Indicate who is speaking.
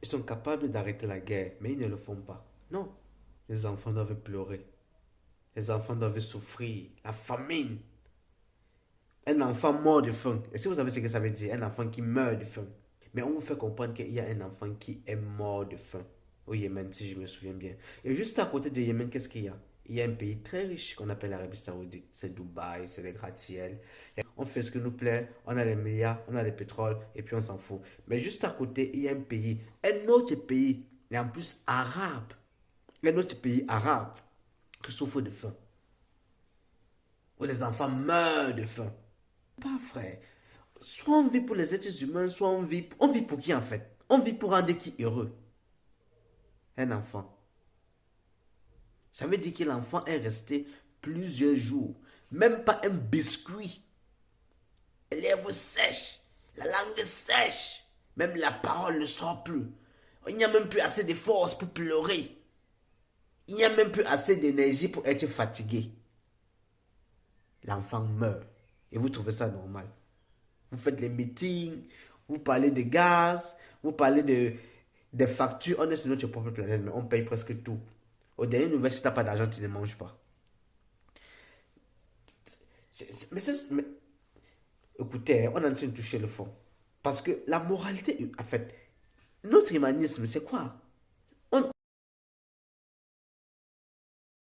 Speaker 1: Ils sont capables d'arrêter la guerre, mais ils ne le font pas. Non. Les enfants doivent pleurer. Les enfants doivent souffrir. La famine. Un enfant mort de faim. Est-ce que vous savez ce que ça veut dire? Un enfant qui meurt de faim. Mais on vous fait comprendre qu'il y a un enfant qui est mort de faim au Yémen, si je me souviens bien. Et juste à côté du Yémen, qu'est-ce qu'il y a? Il y a un pays très riche qu'on appelle l'Arabie Saoudite. C'est Dubaï, c'est les gratte-ciel. On fait ce que nous plaît, on a les milliards, on a le pétrole, et puis on s'en fout. Mais juste à côté, il y a un autre pays, et en plus arabe, un autre pays arabe qui souffre de faim, où les enfants meurent de faim. Pas frère. Soit on vit pour les êtres humains, soit on vit pour qui en fait? On vit pour rendre qui heureux? Un enfant. Ça veut dire que l'enfant est resté plusieurs jours. Même pas un biscuit. Les lèvres sèches. La langue sèche. Même la parole ne sort plus. Il n'y a même plus assez de force pour pleurer. Il n'y a même plus assez d'énergie pour être fatigué. L'enfant meurt. Et vous trouvez ça normal. Vous faites les meetings, vous parlez de gaz, vous parlez des factures. On est sur notre propre planète, mais on paye presque tout. Au dernier nouvelle, si tu n'as pas d'argent, tu ne manges pas. Mais écoutez, on est en train de toucher le fond. Parce que la moralité, en fait, notre humanisme, c'est quoi?